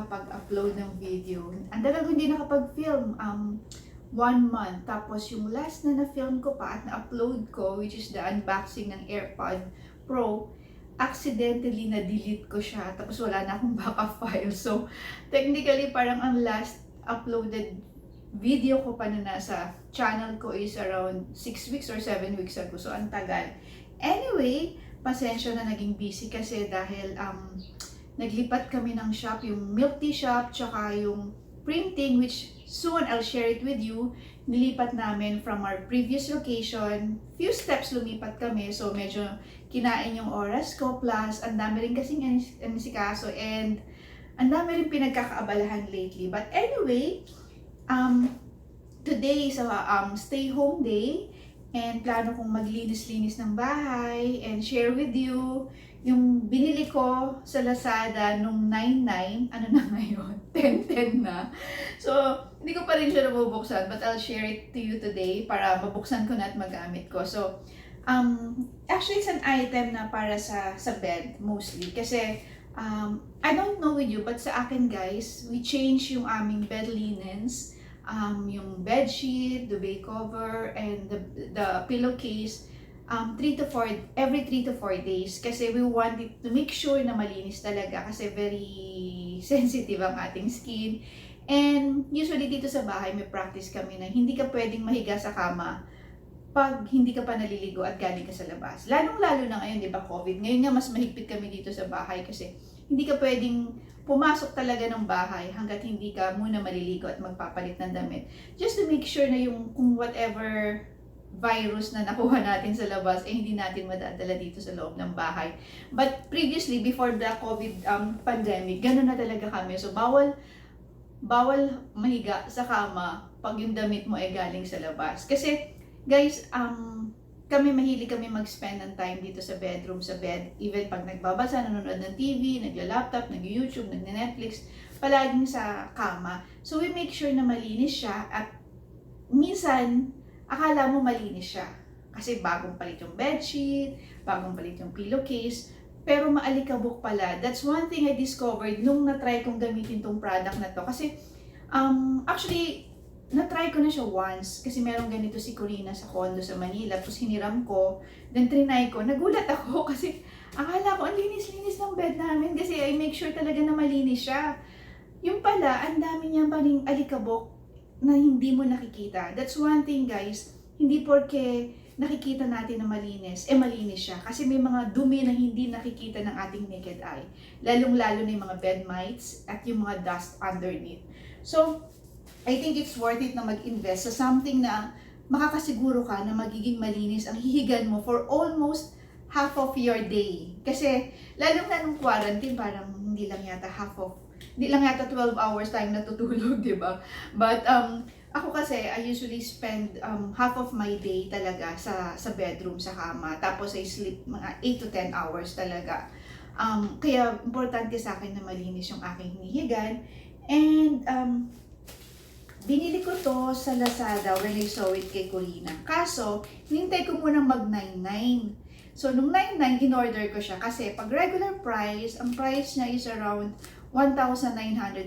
nakapag-upload ng video. Ang tagal ko hindi nakapag-film, 1 month. Tapos yung last na na-film ko pa at na-upload ko, which is the unboxing ng AirPod Pro, accidentally na-delete ko siya. Tapos wala na akong backup file. So, technically, parang ang last uploaded video ko pa na nasa channel ko is around 6 weeks or 7 weeks ago. So, ang tagal. Anyway, pasensya na naging busy kasi dahil naglipat kami ng shop, yung milk tea shop, tsaka yung printing, which soon I'll share it with you. Nilipat namin from our previous location. Few steps lumipat kami, so medyo kinain yung oras ko. Plus, ang dami rin kasing anisikaso and ang dami rin pinagkakaabalahan lately. But anyway, today is a stay home day. And plano kong maglinis-linis ng bahay and share with you yung binili ko sa Lazada nung 9-9, ano na ngayon, 10-10 na. So, hindi ko pa rin siya nabubuksan, but I'll share it to you today para mabuksan ko na at magamit ko. So, actually, it's an item na para sa bed, mostly. Kasi, I don't know with you, but sa akin guys, we change yung aming bed linens. Yung bed sheet, duvet cover, and the pillowcase every 3 to 4 days kasi we want it to make sure na malinis talaga kasi very sensitive ang ating skin. And usually dito sa bahay may practice kami na hindi ka pwedeng mahiga sa kama pag hindi ka pa naliligo at galing ka sa labas. Lalong-lalo na ngayon, di ba, COVID. Ngayon nga mas mahigpit kami dito sa bahay kasi hindi ka pwedeng pumasok talaga ng bahay hanggat hindi ka muna maliligo at magpapalit ng damit. Just to make sure na yung kung whatever virus na nakuha natin sa labas ay hindi natin madadala dito sa loob ng bahay. But previously, before the COVID pandemic, gano'n na talaga kami. So bawal mahiga sa kama pag yung damit mo ay galing sa labas. Kasi guys, kami mahilig kami mag-spend ng time dito sa bedroom, sa bed. Even pag nagbabasa, nanonood ng TV, nagla-laptop, nag-YouTube, nag-Netflix, palaging sa kama. So we make sure na malinis siya at minsan, akala mo malinis siya. Kasi bagong palit yung bedsheet, bagong palit yung pillowcase, pero maalikabok pala. That's one thing I discovered nung na-try kong gamitin tong product na to. Kasi actually, na-try ko na siya once kasi merong ganito si Corina sa condo sa Manila. Tapos hiniram ko, then trinay ko. Nagulat ako kasi akala ko ang linis-linis ng bed namin kasi I make sure talaga na malinis siya. Yung pala, ang dami niya pa ring alikabok na hindi mo nakikita. That's one thing guys, hindi porke nakikita natin na malinis, malinis siya. Kasi may mga dumi na hindi nakikita ng ating naked eye. Lalong-lalo na yung mga bed mites at yung mga dust underneath. So, I think it's worth it na mag-invest sa something na makakasiguro ka na magiging malinis ang hihigan mo for almost half of your day. Kasi, lalo na nung quarantine, parang hindi lang yata 12 hours tayong natutulog, di ba? But, ako kasi, I usually spend half of my day talaga sa bedroom, sa kama. Tapos, I sleep mga 8 to 10 hours talaga. Kaya, importante sa akin na malinis yung aking hinihigan. And, binili ko to sa Lazada when I saw it kay Corina. Kaso, hinintay ko munang mag 99. So, nung 99, in-order ko siya. Kasi pag regular price, ang price niya is around 1,900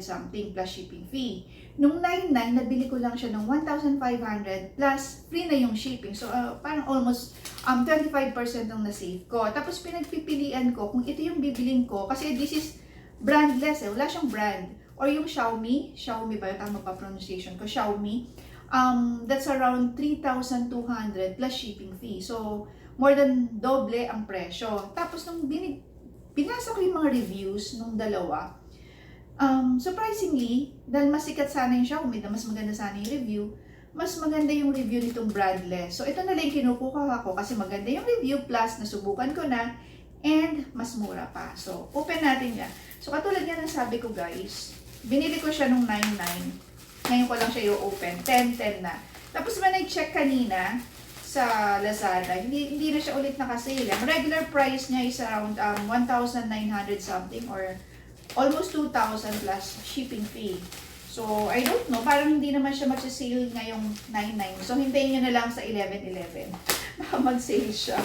something plus shipping fee. Nung 99, nabili ko lang siya ng 1,500 plus free na yung shipping. So, parang almost 25% ang na-save ko. Tapos, pinagpipilian ko kung ito yung bibilin ko. Kasi this is brandless wala siyang brand. Or yung Xiaomi ba yung tama pa pronunciation ko, Xiaomi, that's around 3,200 plus shipping fee. So, more than doble ang presyo. Tapos, nung binasa ko yung mga reviews nung dalawa, surprisingly, dahil mas sikat sana yung Xiaomi, mas maganda sana yung review, mas maganda yung review nitong brandless. So, ito na lang kinukuha ko kasi maganda yung review plus nasubukan ko na and mas mura pa. So, open natin yan. So, katulad nga ng sabi ko guys, binili ko siya nung 9-9. Ngayon ko lang siya i-open. 10-10 na. Tapos when I check kanina sa Lazada, hindi na siya ulit nakasale. Ang regular price niya is around 1,900 something or almost 2,000 plus shipping fee. So, I don't know. Parang hindi naman siya magsisale ngayong 9-9. So, hintayin nyo na lang sa 11-11. Baka mag-sale siya.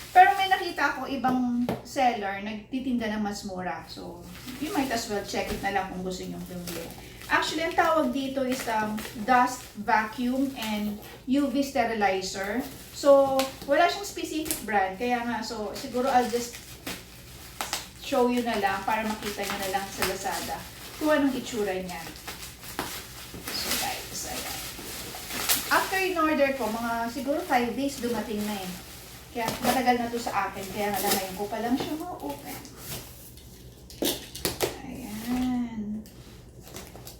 Pero may nakita nakita ko ibang seller nagtitinda ng mas mura. So, you might as well check it na lang kung gusto nyo bumili. Actually, ang tawag dito is dust vacuum and UV sterilizer. So, wala siyang specific brand. Kaya nga, so, siguro I'll just show you na lang para makita nyo na lang sa Lazada kung anong itsura niya. So, guys, ayan. After in-order ko, mga siguro 5 days dumating na eh. Kaya matagal na to sa akin. Kaya nga ngayon ko pa lang siya ma-open. Ayan.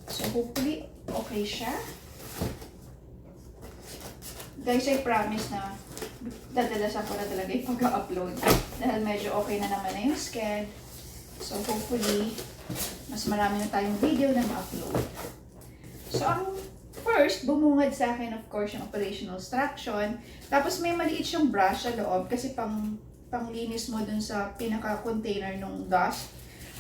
So, hopefully, okay siya. Guys, I promise na dadalasan ko na talaga yung pag-upload. Dahil medyo okay na naman na yung sked. So, hopefully, mas marami na tayong video na ma-upload. So, ang first, bumungad sa akin, of course, yung operational instruction. Tapos, may maliit siyang brush sa loob kasi panglinis mo dun sa pinaka-container ng dust.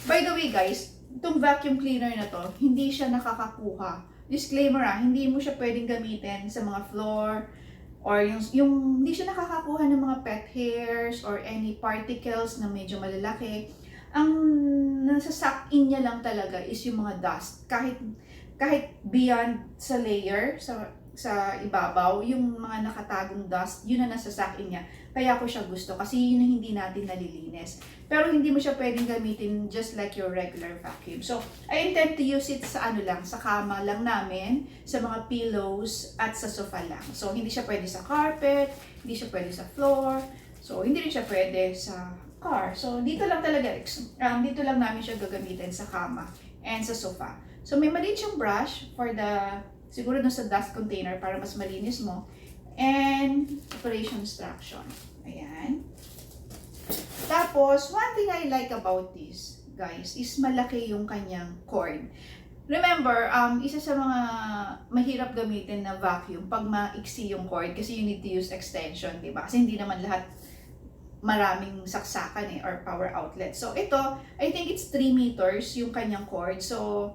By the way, guys, itong vacuum cleaner na to, hindi siya nakakakuha. Disclaimer hindi mo siya pwedeng gamitin sa mga floor or yung hindi siya nakakakuha ng mga pet hairs or any particles na medyo malalaki. Ang nasa-suck-in niya lang talaga is yung mga dust. Kahit beyond sa layer, sa ibabaw, yung mga nakatagong dust, yun na nasa-suck-in niya. Kaya ko siya gusto kasi yun ang hindi natin nalilinis. Pero hindi mo siya pwedeng gamitin just like your regular vacuum. So, I intend to use it sa sa kama lang namin, sa mga pillows at sa sofa lang. So, hindi siya pwede sa carpet, hindi siya pwede sa floor, so hindi rin siya pwede sa car. So, dito lang talaga, dito lang namin siya gagamitin sa kama and sa sofa. So, may maliit siyang brush for siguro dun sa dust container para mas malinis mo. And, operation instruction. Ayan. Tapos, one thing I like about this, guys, is malaki yung kanyang cord. Remember, isa sa mga mahirap gamitin na vacuum pag maiksi yung cord kasi you need to use extension, diba? Kasi hindi naman lahat maraming saksakan or power outlet. So, ito, I think it's 3 meters yung kanyang cord. So,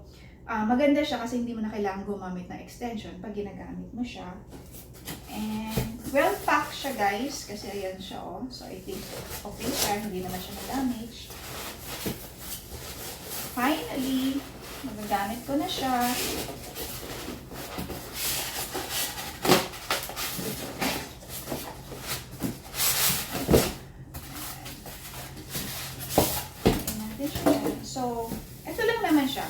maganda siya kasi hindi mo na kailangan gumamit ng extension pag ginagamit mo siya. And, well-packed siya, guys. Kasi ayan siya, oh. So, I think okay siya. Hindi naman siya na-damage. Finally, magagamit ko na siya. So, ito lang naman siya.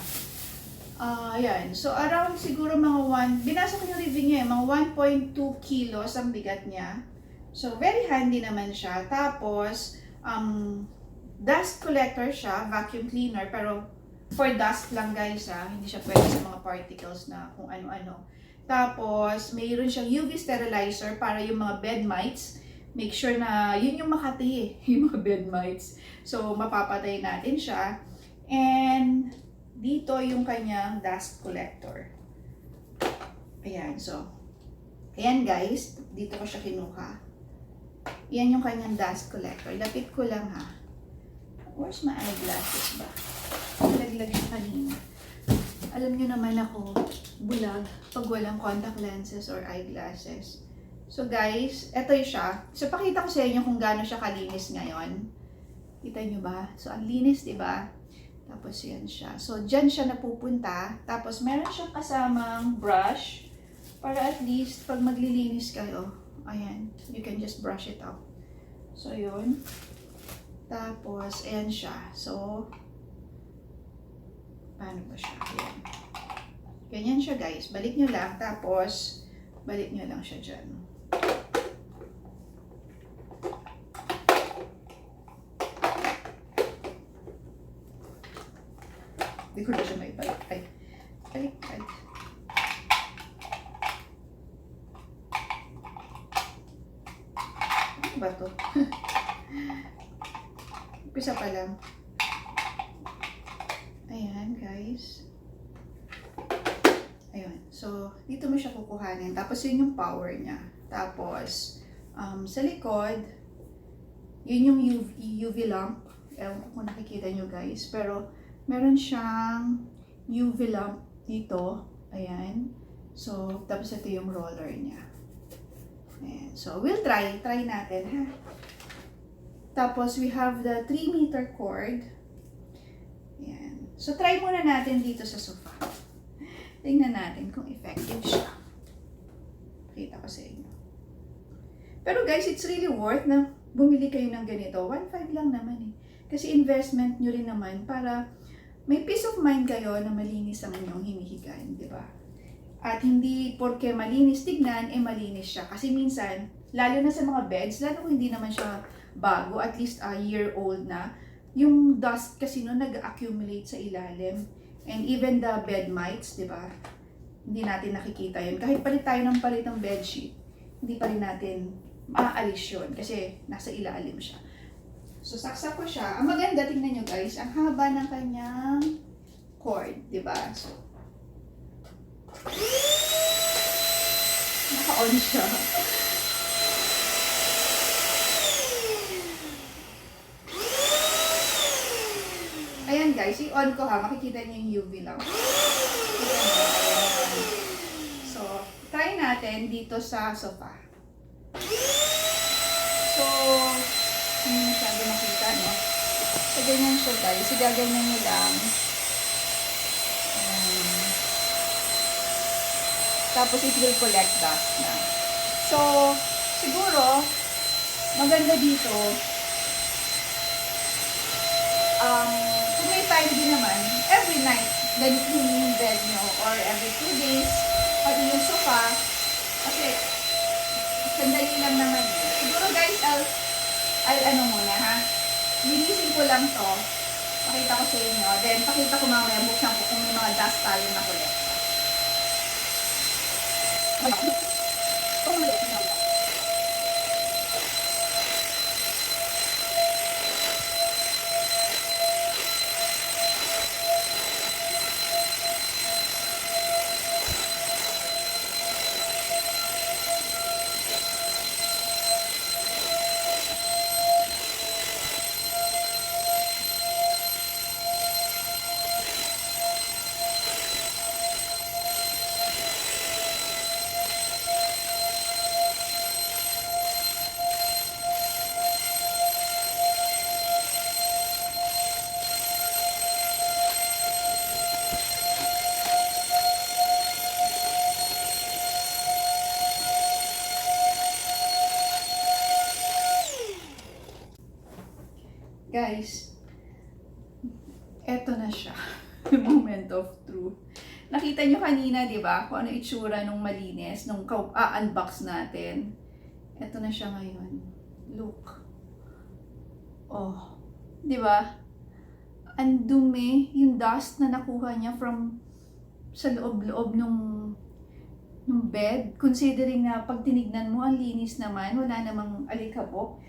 Ayan. So, around siguro mga binasa ko yung review niya, mga 1.2 kilos ang bigat niya. So, very handy naman siya. Tapos, dust collector siya, vacuum cleaner, pero for dust lang, guys, hindi siya pwede sa mga particles na kung ano-ano. Tapos, mayroon siyang UV sterilizer para yung mga bed mites. Make sure na yun yung makati, yung mga bed mites. So, mapapatay natin siya. And, dito yung kanyang dust collector. Ayan, so, ayan guys, dito ko siya kinuha. Yan yung kanyang dust collector. Lapit ko lang Where's my eyeglasses ba? Nalaglag siya kanina. Alam nyo naman ako, bulag pag walang contact lenses or eyeglasses. So guys, eto siya. So, pakita ko sa inyo kung gaano siya kalinis ngayon. Kita nyo ba? So, ang linis, diba? Tapos yan siya. So, dyan siya napupunta. Tapos, meron siyang kasamang brush para at least pag maglilinis kayo, ayan, you can just brush it out. So, yun. Tapos, ayan siya. So, paano ba siya? Ayan. Ganyan siya, guys. Balik nyo lang. Tapos, balik nyo lang siya dyan. Hindi ko na siya may balik. Ay. Ano ba to? Umpisa pa lang. Ayan, guys. Ayun. So, dito mo siya kukuhanin. Tapos, yun yung power niya. Tapos, sa likod, yun yung UV lamp. Ewan ko kung nakikita nyo, guys. Pero, meron siyang UV lamp dito. Ayan. So, tapos ito yung roller niya. Ayan. So, we'll try. Try natin, ha? Tapos, we have the 3-meter cord. Ayan. So, try muna natin dito sa sofa. Tingnan natin kung effective siya. Pakita ko sa inyo. Pero guys, it's really worth na bumili kayo ng ganito. 1.5 lang naman eh. Kasi investment nyo rin naman para may peace of mind kayo na malinis ang inyong hinihigaan, di ba? At hindi porke malinis tignan, malinis siya. Kasi minsan, lalo na sa mga beds, lalo kung hindi naman siya bago, at least a year old na, yung dust kasi no, nag-accumulate sa ilalim. And even the bed mites, di ba? Hindi natin nakikita yun. Kahit palit tayo ng palit ng bedsheet, hindi pa rin natin maaalis yun kasi nasa ilalim siya. So, saksak ko siya. Ang maganda, tingnan nyo guys, ang haba ng kanyang cord, di ba? So, naka-on siya. Ayan guys, i-on ko ha. Makikita niyo yung UV lang. So, try natin dito sa sofa. So, hindi masyado makita, no? So, ganyan siya guys. So, gaganyan nyo lang. Tapos, it will collect dust na. So, siguro, maganda dito, kung may time din naman, every night, ganito yung bed nyo, or every 2 days, pati yung sofa, kasi, sandali lang naman yun. Siguro guys, I'll ano muna ha, linisin ko lang to, pakita ko sa inyo, then pakita ko mamaya, buksan ko kung may mga dust tayo na collect. Guys, eto na siya. Moment of truth. Nakita nyo kanina, di ba? Kung ano itsura nung malinis, nung unbox natin. Eto na siya ngayon. Look. Oh. Di ba? Ang dumi, yung dust na nakuha niya from sa loob-loob nung bed. Considering na pag tinignan mo, ang linis naman. Wala namang alikabok.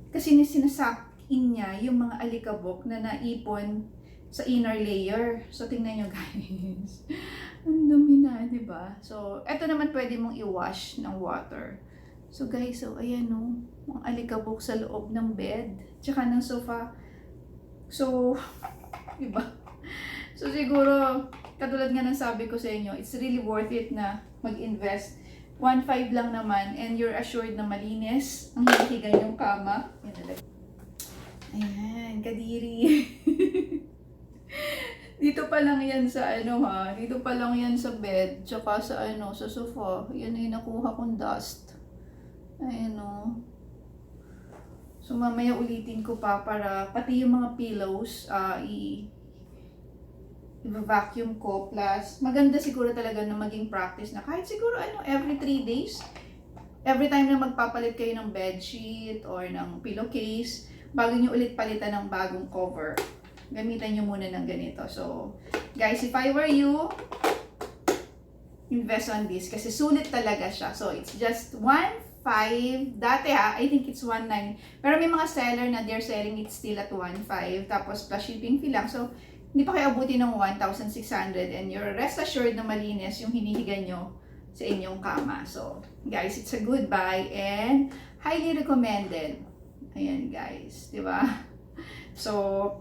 Kasi sinasakin niya yung mga alikabok na naipon sa inner layer. So, tingnan nyo guys. Ang dumi na, di ba? So, eto naman pwede mong i-wash ng water. So, guys, so, ayan o. Ang alikabok sa loob ng bed. Tsaka ng sofa. So, di ba? So, siguro, katulad nga ng sabi ko sa inyo, it's really worth it na mag-invest. 1.5 lang naman and you're assured na malinis ang hinihigan yung kama. Ayan, kadiri. Dito pa lang yan sa ano ha, dito pa lang yan sa bed, tsaka sa ano, sa sofa. Yan ay nakuha kong dust. Ayan o. So mamaya ulitin ko pa para pati yung mga pillows, i-vacuum ko. Plus, maganda siguro talaga na maging practice na kahit siguro ano, every 3 days, every time na magpapalit kayo ng bedsheet or ng pillowcase, bago nyo ulit palitan ng bagong cover, gamitan nyo muna ng ganito. So, guys, if I were you, invest on this kasi sulit talaga siya. So, it's just 1.5. Dati ha, I think it's 1.9. Pero may mga seller na they're selling it still at 1.5. Tapos, plus shipping fee lang. So, hindi pa kayo abutin ng 1,600 and you're rest assured na malinis yung hinihiga nyo sa inyong kama. So, guys, it's a good buy and highly recommended. Ayan guys, di ba? So,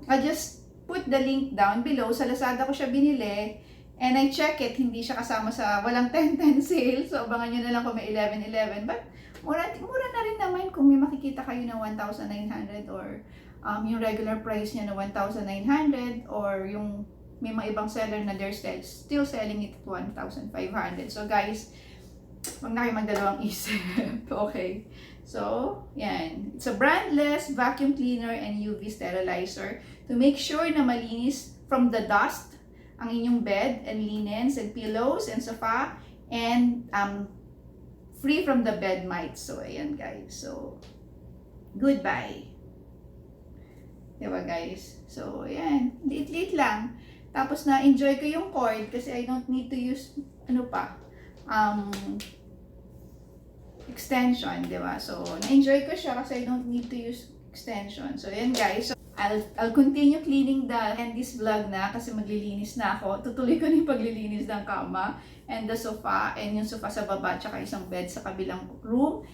I'll just put the link down below. Sa Lazada ko siya binili. And I check it, hindi siya kasama sa walang 10-10 sale. So, abangan nyo na lang kung may 11-11. But, mura na rin naman kung may makikita kayo na 1,900 or yung regular price niya na 1,900 or yung may mga ibang seller na they're still selling it at 1,500. So, guys, wag na kayo magdalawang isip. Okay. So, yan. It's a brandless vacuum cleaner and UV sterilizer to make sure na malinis from the dust ang inyong bed and linens and pillows and sofa and free from the bed mites. So, ayan guys. So, goodbye. Diba guys? So, ayan. Liit-liit lang. Tapos na-enjoy ko yung cord kasi I don't need to use, extension, di ba? So, na-enjoy ko siya kasi I don't need to use extension. So, yan guys. So, I'll continue cleaning end this vlog na kasi maglilinis na ako. Tutuloy ko na yung paglilinis ng kama and the sofa and yung sofa sa baba tsaka isang bed sa kabilang room.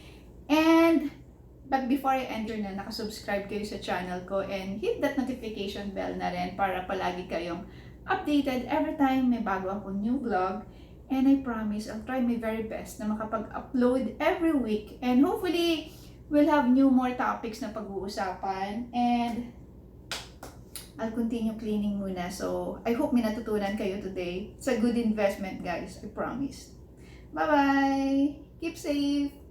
But before I enter na, nakasubscribe kayo sa channel ko and hit that notification bell na rin para palagi kayong updated every time may bago akong new vlog. And I promise, I'll try my very best na makapag-upload every week. And hopefully, we'll have more topics na pag-uusapan. And I'll continue cleaning muna. So, I hope may natutunan kayo today. It's a good investment, guys. I promise. Bye-bye! Keep safe!